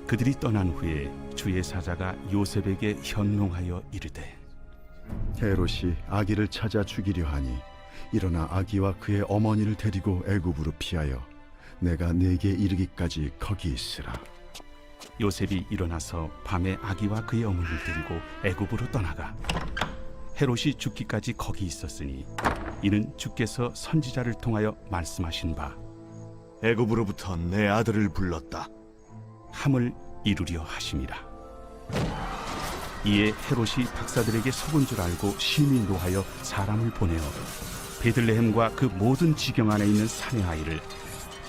그들이 떠난 후에 주의 사자가 요셉에게 현몽하여 이르되 헤롯이 아기를 찾아 죽이려 하니 일어나 아기와 그의 어머니를 데리고 애굽으로 피하여 내가 네게 이르기까지 거기 있으라. 요셉이 일어나서 밤에 아기와 그의 어머니를 데리고 애굽으로 떠나가 헤롯이 죽기까지 거기 있었으니 이는 주께서 선지자를 통하여 말씀하신 바 애굽으로부터 내 아들을 불렀다. 함을 이루려 하심이라. 이에 헤롯이 박사들에게 속은 줄 알고 심히 노하여 사람을 보내어 베들레헴과 그 모든 지경 안에 있는 산의 아이를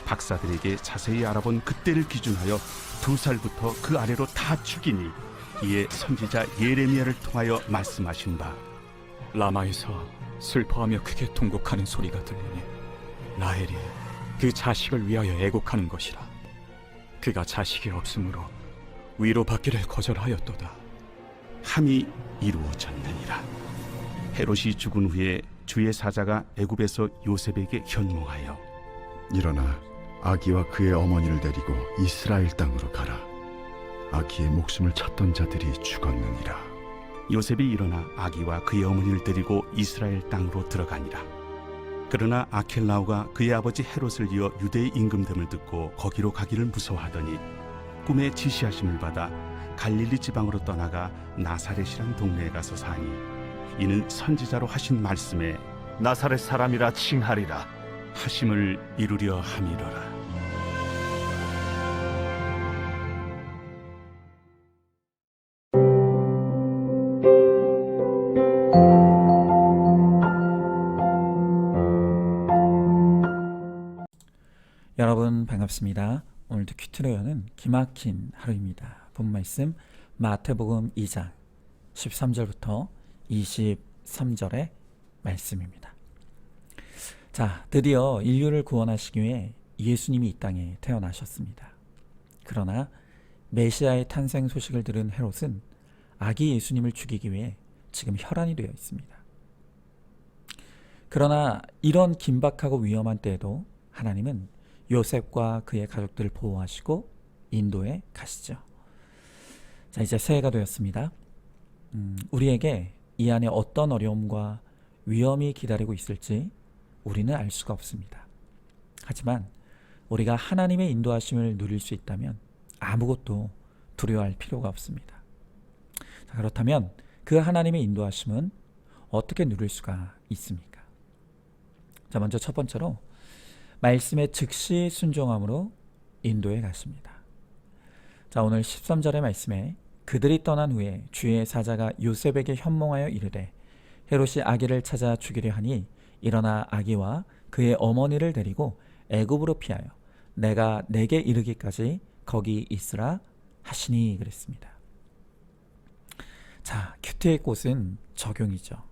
박사들에게 자세히 알아본 그때를 기준하여 2살부터 그 아래로 다 죽이니 이에 선지자 예레미야를 통하여 말씀하신 바 라마에서 슬퍼하며 크게 통곡하는 소리가 들리니 라헬이 그 자식을 위하여 애곡하는 것이라. 그가 자식이 없으므로 위로받기를 거절하였도다. 함이 이루어졌느니라. 헤롯이 죽은 후에 주의 사자가 애굽에서 요셉에게 현몽하여 일어나 아기와 그의 어머니를 데리고 이스라엘 땅으로 가라. 아기의 목숨을 찾던 자들이 죽었느니라. 요셉이 일어나 아기와 그의 어머니를 데리고 이스라엘 땅으로 들어가니라. 그러나 아켈라오가 그의 아버지 헤롯을 이어 유대의 임금됨을 듣고 거기로 가기를 무서워하더니 꿈에 지시하심을 받아 갈릴리 지방으로 떠나가 나사렛이란 동네에 가서 사니 이는 선지자로 하신 말씀에 나사렛 사람이라 칭하리라. 하심을 이루려 함이로라. 여러분 반갑습니다. 오늘도 큐티로 여는 기막힌 하루입니다. 본 말씀 마태복음 2장 13절부터 23절의 말씀입니다. 자, 드디어 인류를 구원하시기 위해 예수님이 이 땅에 태어나셨습니다. 그러나 메시아의 탄생 소식을 들은 헤롯은 아기 예수님을 죽이기 위해 지금 혈안이 되어 있습니다. 그러나 이런 긴박하고 위험한 때에도 하나님은 요셉과 그의 가족들을 보호하시고 인도에 가시죠. 자, 이제 새해가 되었습니다. 우리에게 이 안에 어떤 어려움과 위험이 기다리고 있을지 우리는 알 수가 없습니다. 하지만 우리가 하나님의 인도하심을 누릴 수 있다면 아무것도 두려워할 필요가 없습니다. 자, 그렇다면 그 하나님의 인도하심은 어떻게 누릴 수가 있습니까? 자, 먼저 첫 번째로 말씀에 즉시 순종함으로 인도에 갔습니다. 자, 오늘 13절의 말씀에 그들이 떠난 후에 주의 사자가 요셉에게 현몽하여 이르되 헤롯이 아기를 찾아 죽이려 하니 일어나 아기와 그의 어머니를 데리고 애굽으로 피하여 내가 내게 이르기까지 거기 있으라 하시니 그랬습니다. 자, 큐티의 꽃은 적용이죠.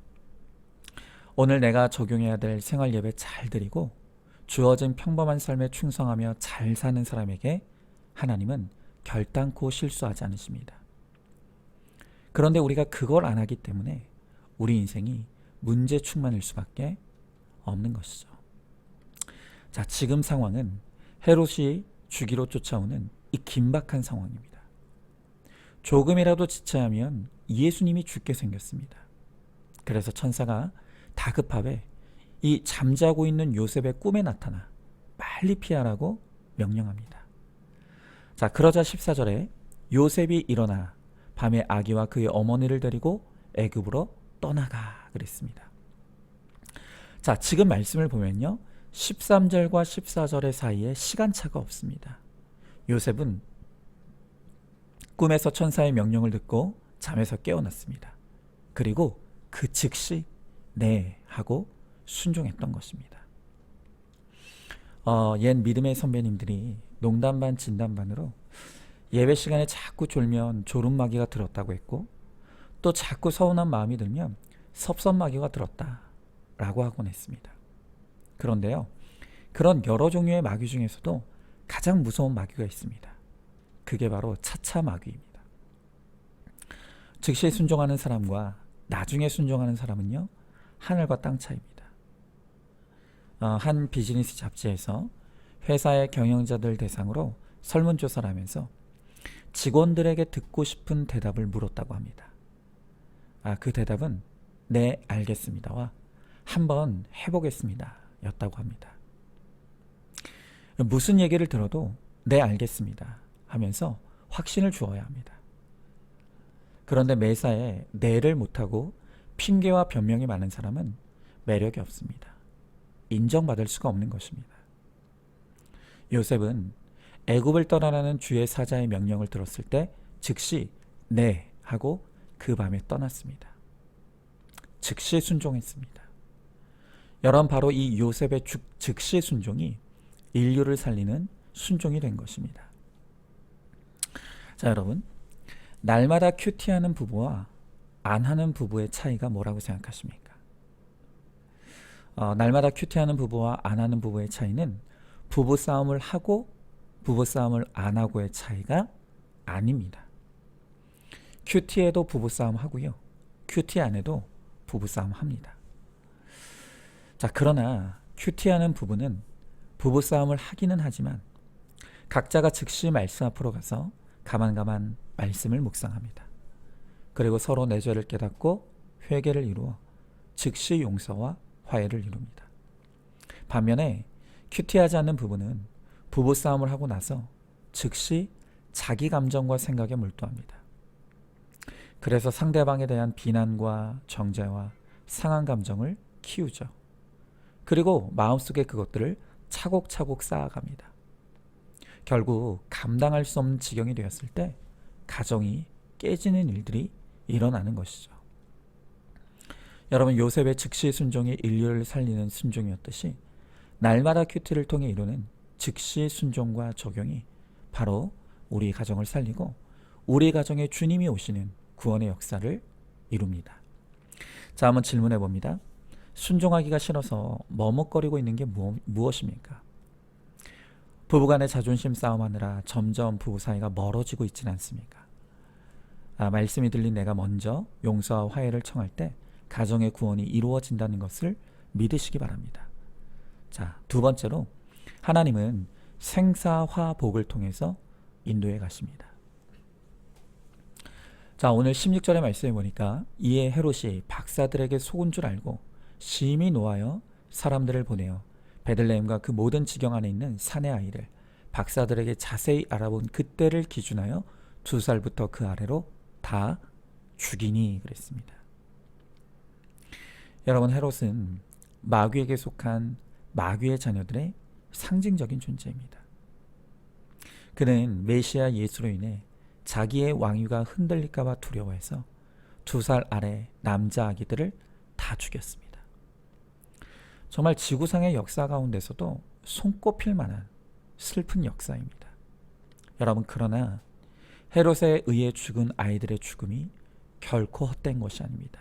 오늘 내가 적용해야 될 생활 예배 잘 드리고 주어진 평범한 삶에 충성하며 잘 사는 사람에게 하나님은 결단코 실수하지 않으십니다. 그런데 우리가 그걸 안 하기 때문에 우리 인생이 문제 충만일 수밖에 없는 것이죠. 자, 지금 상황은 헤롯이 죽이러 쫓아오는 이 긴박한 상황입니다. 조금이라도 지체하면 예수님이 죽게 생겼습니다. 그래서 천사가 다급하게 이 잠자고 있는 요셉의 꿈에 나타나 빨리 피하라고 명령합니다. 자, 그러자 14절에 요셉이 일어나 밤에 아기와 그의 어머니를 데리고 애굽으로 떠나가 그랬습니다. 자, 지금 말씀을 보면요, 13절과 14절의 사이에 시간차가 없습니다. 요셉은 꿈에서 천사의 명령을 듣고 잠에서 깨어났습니다. 그리고 그 즉시 네 하고 순종했던 것입니다. 옛 믿음의 선배님들이 농담 반 진담 반으로 예배 시간에 자꾸 졸면 졸음마귀가 들었다고 했고 또 자꾸 서운한 마음이 들면 섭섭마귀가 들었다라고 하곤 했습니다. 그런데요, 그런 여러 종류의 마귀 중에서도 가장 무서운 마귀가 있습니다. 그게 바로 차차 마귀입니다. 즉시 순종하는 사람과 나중에 순종하는 사람은요, 하늘과 땅 차이입니다. 한 비즈니스 잡지에서 회사의 경영자들 대상으로 설문조사를 하면서 직원들에게 듣고 싶은 대답을 물었다고 합니다. 그 대답은 네, 알겠습니다와 한번 해보겠습니다 였다고 합니다. 무슨 얘기를 들어도 네, 알겠습니다 하면서 확신을 주어야 합니다. 그런데 매사에 네를 못하고 핑계와 변명이 많은 사람은 매력이 없습니다. 인정받을 수가 없는 것입니다. 요셉은 애굽을 떠나라는 주의 사자의 명령을 들었을 때 즉시 네 하고 그 밤에 떠났습니다. 즉시 순종했습니다. 여러분, 바로 이 요셉의 즉시 순종이 인류를 살리는 순종이 된 것입니다. 자, 여러분, 날마다 큐티하는 부부와 안 하는 부부의 차이가 뭐라고 생각하십니까? 날마다 큐티하는 부부와 안 하는 부부의 차이는 부부싸움을 하고 부부싸움을 안 하고의 차이가 아닙니다. 큐티에도 부부싸움 하고요. 큐티 안 해도 부부싸움 합니다. 자, 그러나 큐티하는 부부는 부부싸움을 하기는 하지만 각자가 즉시 말씀 앞으로 가서 가만가만 말씀을 묵상합니다. 그리고 서로 내 죄를 깨닫고 회개를 이루어 즉시 용서와 화해를 이룹니다. 반면에 큐티하지 않는 부부는 부부싸움을 하고 나서 즉시 자기 감정과 생각에 몰두합니다. 그래서 상대방에 대한 비난과 정죄와 상한 감정을 키우죠. 그리고 마음속에 그것들을 차곡차곡 쌓아갑니다. 결국 감당할 수 없는 지경이 되었을 때 가정이 깨지는 일들이 일어나는 것이죠. 여러분, 요셉의 즉시 순종이 인류를 살리는 순종이었듯이 날마다 큐티를 통해 이루는 즉시 순종과 적용이 바로 우리 가정을 살리고 우리 가정에 주님이 오시는 구원의 역사를 이룹니다. 자, 한번 질문해 봅니다. 순종하기가 싫어서 머뭇거리고 있는 게 무엇입니까? 부부간의 자존심 싸움하느라 점점 부부 사이가 멀어지고 있지는 않습니까? 말씀이 들린 내가 먼저 용서와 화해를 청할 때 가정의 구원이 이루어진다는 것을 믿으시기 바랍니다. 자, 두 번째로 하나님은 생사화복을 통해서 인도해 가십니다. 자, 오늘 16절의 말씀에 보니까 이에 헤롯이 박사들에게 속은 줄 알고 심히 노하여 사람들을 보내어 베들레헴과 그 모든 지경 안에 있는 산의 아이를 박사들에게 자세히 알아본 그때를 기준하여 2살부터 그 아래로 다 죽이니 그랬습니다. 여러분, 헤롯은 마귀에게 속한 마귀의 자녀들의 상징적인 존재입니다. 그는 메시아 예수로 인해 자기의 왕위가 흔들릴까봐 두려워해서 2살 아래 남자 아기들을 다 죽였습니다. 정말 지구상의 역사 가운데서도 손꼽힐 만한 슬픈 역사입니다. 여러분, 그러나 헤롯에 의해 죽은 아이들의 죽음이 결코 헛된 것이 아닙니다.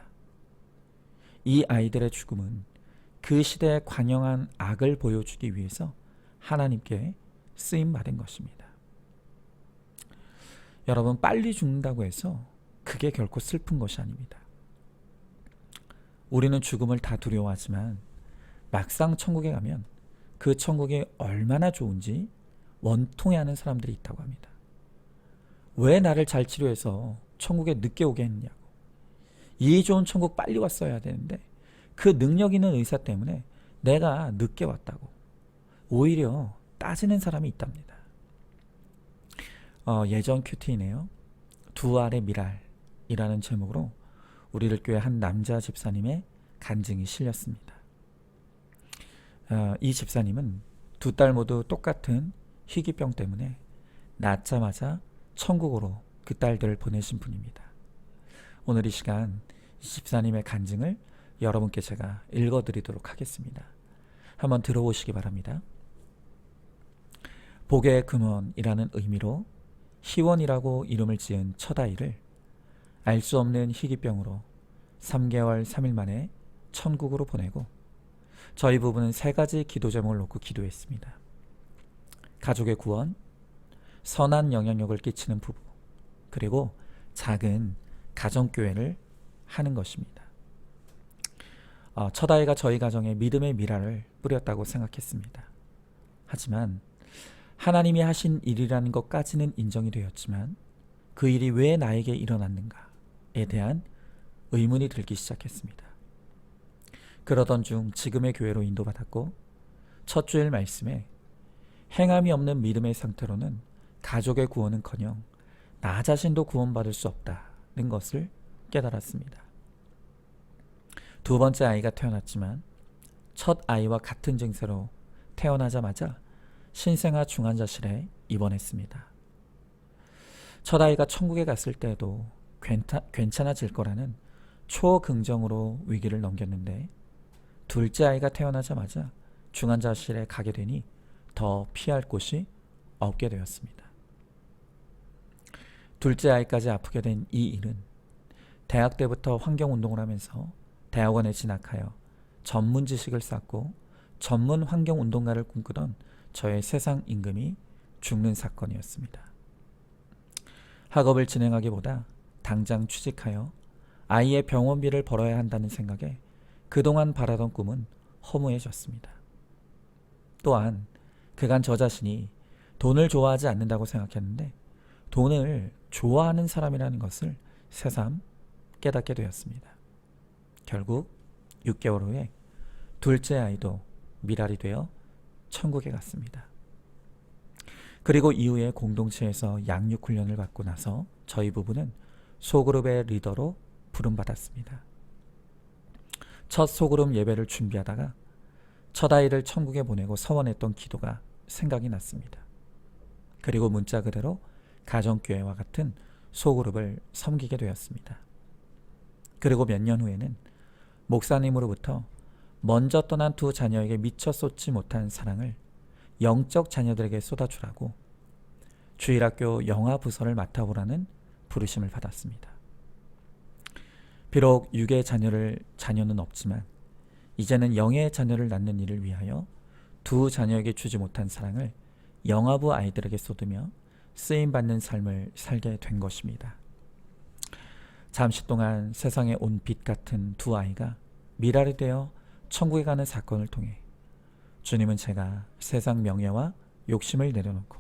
이 아이들의 죽음은 그 시대에 관영한 악을 보여주기 위해서 하나님께 쓰임받은 것입니다. 여러분, 빨리 죽는다고 해서 그게 결코 슬픈 것이 아닙니다. 우리는 죽음을 다 두려워하지만 막상 천국에 가면 그 천국이 얼마나 좋은지 원통해하는 사람들이 있다고 합니다. 왜 나를 잘 치료해서 천국에 늦게 오게 했느냐고. 이 좋은 천국 빨리 왔어야 되는데 그 능력 있는 의사 때문에 내가 늦게 왔다고 오히려 따지는 사람이 있답니다. 예전 큐티이네요. 두 알의 미랄이라는 제목으로 우리들 교회 한 남자 집사님의 간증이 실렸습니다. 이 집사님은 두 딸 모두 똑같은 희귀병 때문에 낳자마자 천국으로 그 딸들을 보내신 분입니다. 오늘 이 시간 이 집사님의 간증을 여러분께 제가 읽어드리도록 하겠습니다. 한번 들어보시기 바랍니다. 복의 근원이라는 의미로 희원이라고 이름을 지은 첫 아이를 알 수 없는 희귀병으로 3개월 3일 만에 천국으로 보내고 저희 부부는 3가지 기도 제목을 놓고 기도했습니다. 가족의 구원, 선한 영향력을 끼치는 부부, 그리고 작은 가정교회를 하는 것입니다. 첫 아이가 저희 가정에 믿음의 미랄을 뿌렸다고 생각했습니다. 하지만 하나님이 하신 일이라는 것까지는 인정이 되었지만 그 일이 왜 나에게 일어났는가에 대한 의문이 들기 시작했습니다. 그러던 중 지금의 교회로 인도받았고 첫 주일 말씀에 행함이 없는 믿음의 상태로는 가족의 구원은커녕 나 자신도 구원받을 수 없다는 것을 깨달았습니다. 두 번째 아이가 태어났지만 첫 아이와 같은 증세로 태어나자마자 신생아 중환자실에 입원했습니다. 첫 아이가 천국에 갔을 때에도 괜찮아질 거라는 초긍정으로 위기를 넘겼는데 둘째 아이가 태어나자마자 중환자실에 가게 되니 더 피할 곳이 없게 되었습니다. 둘째 아이까지 아프게 된 이 일은 대학 때부터 환경운동을 하면서 대학원에 진학하여 전문 지식을 쌓고 전문 환경운동가를 꿈꾸던 저의 세상 임금이 죽는 사건이었습니다. 학업을 진행하기보다 당장 취직하여 아이의 병원비를 벌어야 한다는 생각에 그동안 바라던 꿈은 허무해졌습니다. 또한 그간 저 자신이 돈을 좋아하지 않는다고 생각했는데 돈을 좋아하는 사람이라는 것을 새삼 깨닫게 되었습니다. 결국 6개월 후에 둘째 아이도 미랄이 되어 천국에 갔습니다. 그리고 이후에 공동체에서 양육 훈련을 받고 나서 저희 부부는 소그룹의 리더로 부름받았습니다. 첫 소그룹 예배를 준비하다가 첫 아이를 천국에 보내고 서원했던 기도가 생각이 났습니다. 그리고 문자 그대로 가정교회와 같은 소그룹을 섬기게 되었습니다. 그리고 몇 년 후에는 목사님으로부터 먼저 떠난 두 자녀에게 미처 쏟지 못한 사랑을 영적 자녀들에게 쏟아주라고 주일학교 영아 부서를 맡아보라는 부르심을 받았습니다. 비록 육의 자녀는 없지만 이제는 영의 자녀를 낳는 일을 위하여 두 자녀에게 주지 못한 사랑을 영아부 아이들에게 쏟으며 쓰임받는 삶을 살게 된 것입니다. 잠시 동안 세상에 온 빛 같은 두 아이가 미랄이 되어 천국에 가는 사건을 통해 주님은 제가 세상 명예와 욕심을 내려놓고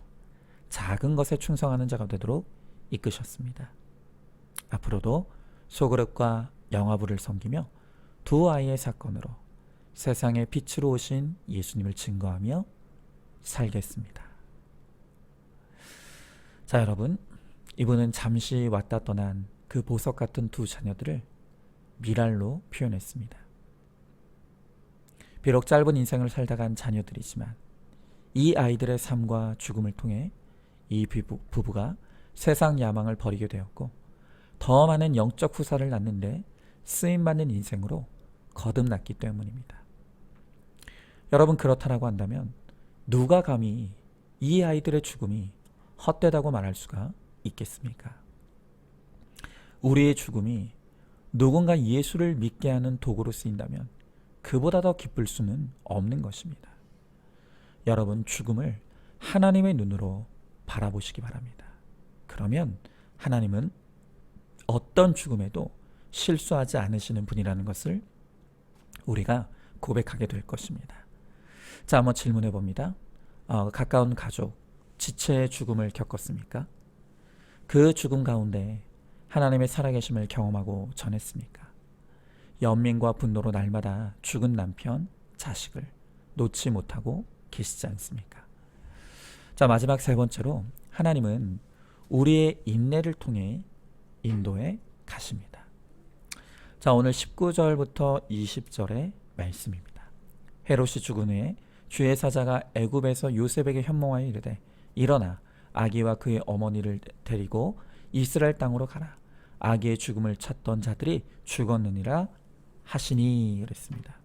작은 것에 충성하는 자가 되도록 이끄셨습니다. 앞으로도 소그룹과 영아부를 섬기며 두 아이의 사건으로 세상의 빛으로 오신 예수님을 증거하며 살겠습니다. 자, 여러분, 이분은 잠시 왔다 떠난 그 보석 같은 두 자녀들을 미랄로 표현했습니다. 비록 짧은 인생을 살다 간 자녀들이지만 이 아이들의 삶과 죽음을 통해 이 부부가 세상 야망을 버리게 되었고 더 많은 영적 후사를 낳는데 쓰임받는 인생으로 거듭났기 때문입니다. 여러분, 그렇다라고 한다면 누가 감히 이 아이들의 죽음이 헛되다고 말할 수가 있겠습니까? 우리의 죽음이 누군가 예수를 믿게 하는 도구로 쓰인다면 그보다 더 기쁠 수는 없는 것입니다. 여러분, 죽음을 하나님의 눈으로 바라보시기 바랍니다. 그러면 하나님은 어떤 죽음에도 실수하지 않으시는 분이라는 것을 우리가 고백하게 될 것입니다. 자, 한번 질문해 봅니다. 가까운 가족, 지체의 죽음을 겪었습니까? 그 죽음 가운데 하나님의 살아계심을 경험하고 전했습니까? 연민과 분노로 날마다 죽은 남편, 자식을 놓지 못하고 계시지 않습니까? 자, 마지막 세 번째로 하나님은 우리의 인내를 통해 인도해 가십니다. 자, 오늘 19절부터 20절의 말씀입니다. 헤롯이 죽은 후에 주의 사자가 애굽에서 요셉에게 현몽하여 이르되 일어나 아기와 그의 어머니를 데리고 이스라엘 땅으로 가라. 아기의 죽음을 찾던 자들이 죽었느니라 하시니 그랬습니다.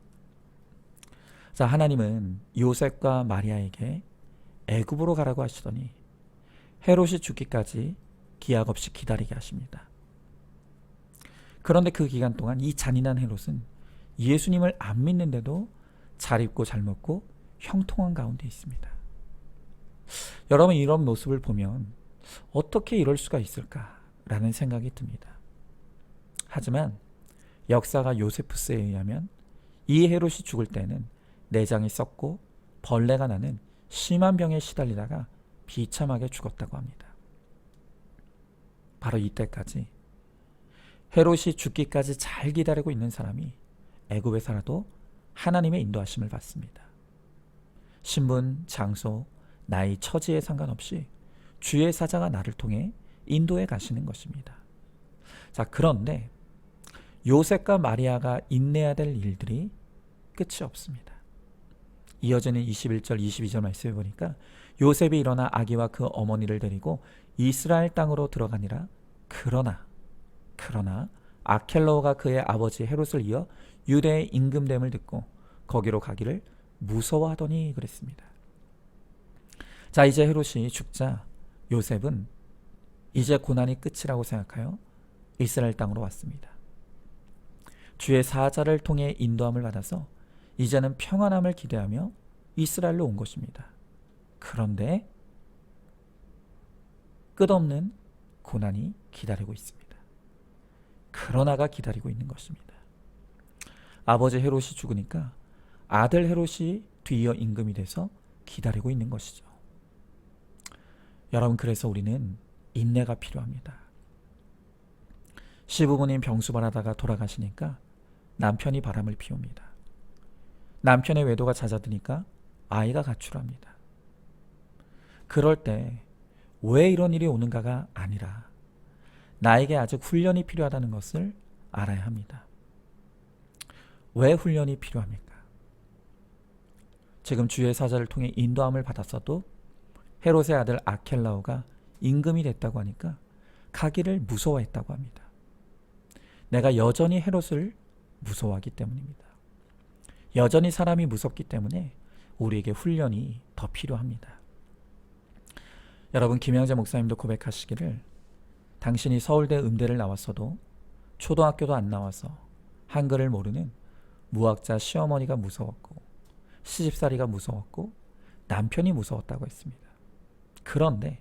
자, 하나님은 요셉과 마리아에게 애굽으로 가라고 하시더니 헤롯이 죽기까지 기약 없이 기다리게 하십니다. 그런데 그 기간 동안 이 잔인한 헤롯은 예수님을 안 믿는데도 잘 입고 잘 먹고 형통한 가운데 있습니다. 여러분, 이런 모습을 보면 어떻게 이럴 수가 있을까라는 생각이 듭니다. 하지만 역사가 요세푸스에 의하면 이 헤롯이 죽을 때는 내장이 썩고 벌레가 나는 심한 병에 시달리다가 비참하게 죽었다고 합니다. 바로 이때까지 헤롯이 죽기까지 잘 기다리고 있는 사람이 애굽에 살아도 하나님의 인도하심을 받습니다. 신분, 장소, 나이, 처지에 상관없이 주의 사자가 나를 통해 인도해 가시는 것입니다. 자, 그런데 요셉과 마리아가 인내해야 될 일들이 끝이 없습니다. 이어지는 21절, 22절 말씀해 보니까 요셉이 일어나 아기와 그 어머니를 데리고 이스라엘 땅으로 들어가니라. 그러나 아켈러오가 그의 아버지 헤롯을 이어 유대의 임금됨을 듣고 거기로 가기를 무서워하더니 그랬습니다. 자, 이제 헤롯이 죽자 요셉은 이제 고난이 끝이라고 생각하여 이스라엘 땅으로 왔습니다. 주의 사자를 통해 인도함을 받아서 이제는 평안함을 기대하며 이스라엘로 온 것입니다. 그런데 끝없는 고난이 기다리고 있습니다. 그러나가 기다리고 있는 것입니다. 아버지 헤롯이 죽으니까 아들 헤롯이 뒤이어 임금이 돼서 기다리고 있는 것이죠. 여러분, 그래서 우리는 인내가 필요합니다. 시부모님 병수발하다가 돌아가시니까 남편이 바람을 피웁니다. 남편의 외도가 잦아드니까 아이가 가출합니다. 그럴 때 왜 이런 일이 오는가가 아니라 나에게 아직 훈련이 필요하다는 것을 알아야 합니다. 왜 훈련이 필요합니까? 지금 주의 사자를 통해 인도함을 받았어도 헤롯의 아들 아켈라오가 임금이 됐다고 하니까 가기를 무서워했다고 합니다. 내가 여전히 헤롯을 무서워하기 때문입니다. 여전히 사람이 무섭기 때문에 우리에게 훈련이 더 필요합니다. 여러분, 김영재 목사님도 고백하시기를 당신이 서울대 음대를 나왔어도 초등학교도 안 나와서 한글을 모르는 무학자 시어머니가 무서웠고 시집살이가 무서웠고 남편이 무서웠다고 했습니다. 그런데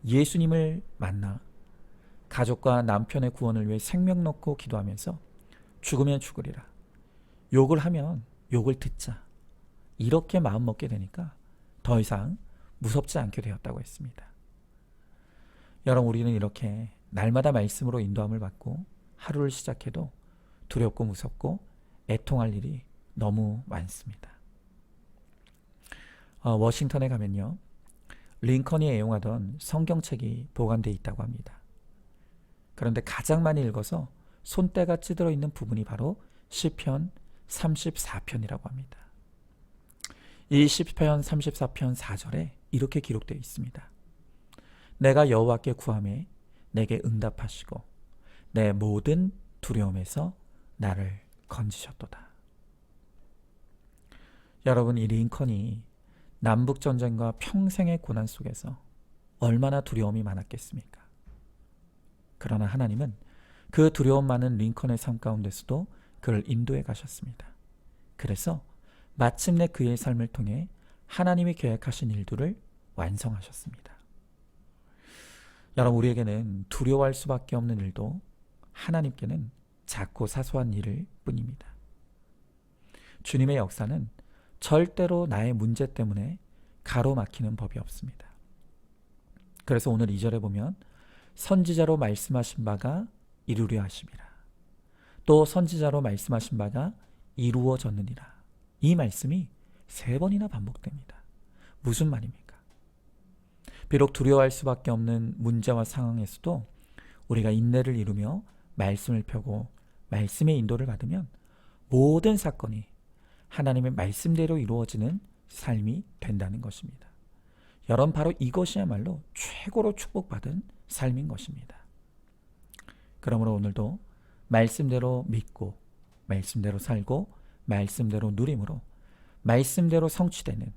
예수님을 만나 가족과 남편의 구원을 위해 생명 놓고 기도하면서 죽으면 죽으리라, 욕을 하면 욕을 듣자, 이렇게 마음 먹게 되니까 더 이상 무섭지 않게 되었다고 했습니다. 여러분, 우리는 이렇게 날마다 말씀으로 인도함을 받고 하루를 시작해도 두렵고 무섭고 애통할 일이 너무 많습니다. 워싱턴에 가면요, 링컨이 애용하던 성경책이 보관되어 있다고 합니다. 그런데 가장 많이 읽어서 손때가 찌들어 있는 부분이 바로 시편 34편이라고 합니다. 이 시편 34편 4절에 이렇게 기록되어 있습니다. 내가 여호와께 구하매 내게 응답하시고 내 모든 두려움에서 나를 건지셨도다. 여러분, 이 링컨이 남북전쟁과 평생의 고난 속에서 얼마나 두려움이 많았겠습니까? 그러나 하나님은 그 두려움 많은 링컨의 삶 가운데서도 그를 인도해 가셨습니다. 그래서 마침내 그의 삶을 통해 하나님이 계획하신 일들을 완성하셨습니다. 여러분, 우리에게는 두려워할 수밖에 없는 일도 하나님께는 작고 사소한 일일 뿐입니다. 주님의 역사는 절대로 나의 문제 때문에 가로막히는 법이 없습니다. 그래서 오늘 2절에 보면 선지자로 말씀하신 바가 이루려 하심이라, 또 선지자로 말씀하신 바가 이루어졌느니라, 이 말씀이 3번이나 반복됩니다. 무슨 말입니까? 비록 두려워할 수밖에 없는 문제와 상황에서도 우리가 인내를 이루며 말씀을 펴고 말씀의 인도를 받으면 모든 사건이 하나님의 말씀대로 이루어지는 삶이 된다는 것입니다. 여러분, 바로 이것이야말로 최고로 축복받은 삶인 것입니다. 그러므로 오늘도 말씀대로 믿고 말씀대로 살고 말씀대로 누림으로 말씀대로 성취되는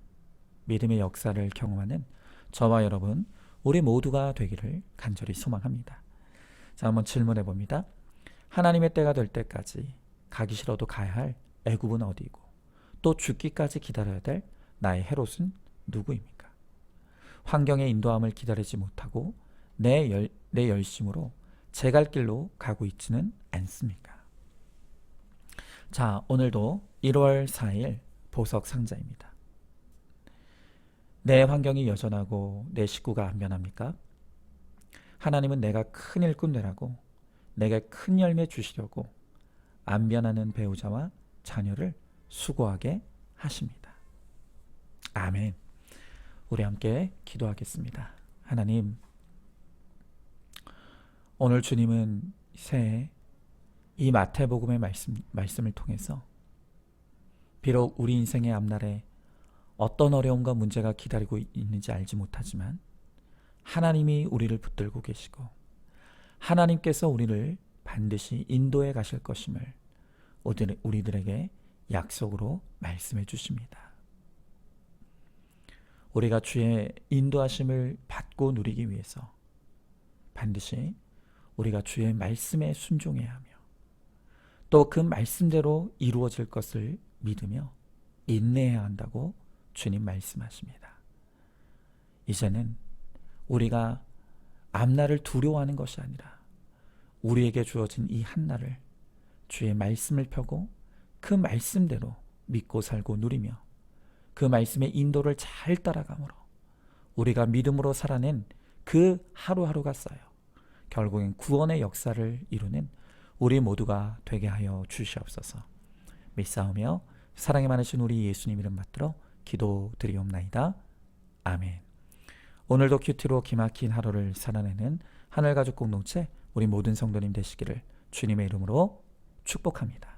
믿음의 역사를 경험하는 저와 여러분, 우리 모두가 되기를 간절히 소망합니다. 자, 한번 질문해 봅니다. 하나님의 때가 될 때까지 가기 싫어도 가야 할 애굽은 어디고, 또 죽기까지 기다려야 될 나의 헤롯은 누구입니까? 환경의 인도함을 기다리지 못하고 내 열심으로 제 갈 길로 가고 있지는 않습니까? 자, 오늘도 1월 4일 보석 상자입니다. 내 환경이 여전하고 내 식구가 안 변합니까? 하나님은 내가 큰 일꾼 되라고 내게 큰 열매 주시려고 안 변하는 배우자와 자녀를 수고하게 하십니다. 아멘. 우리 함께 기도하겠습니다. 하나님, 오늘 주님은 새해 이 마태복음의 말씀을 통해서 비록 우리 인생의 앞날에 어떤 어려움과 문제가 기다리고 있는지 알지 못하지만 하나님이 우리를 붙들고 계시고 하나님께서 우리를 반드시 인도해 가실 것임을 우리들에게 약속으로 말씀해 주십니다. 우리가 주의 인도하심을 받고 누리기 위해서 반드시 우리가 주의 말씀에 순종해야 하며 또 그 말씀대로 이루어질 것을 믿으며 인내해야 한다고 주님 말씀하십니다. 이제는 우리가 앞날을 두려워하는 것이 아니라 우리에게 주어진 이 한날을 주의 말씀을 펴고 그 말씀대로 믿고 살고 누리며 그 말씀의 인도를 잘 따라가므로 우리가 믿음으로 살아낸 그 하루하루가 쌓여 결국엔 구원의 역사를 이루는 우리 모두가 되게 하여 주시옵소서. 믿사오며 사랑이 많으신 우리 예수님 이름 받들어 기도드리옵나이다. 아멘. 오늘도 큐티로 기막힌 하루를 살아내는 하늘가족 공동체 우리 모든 성도님 되시기를 주님의 이름으로 축복합니다.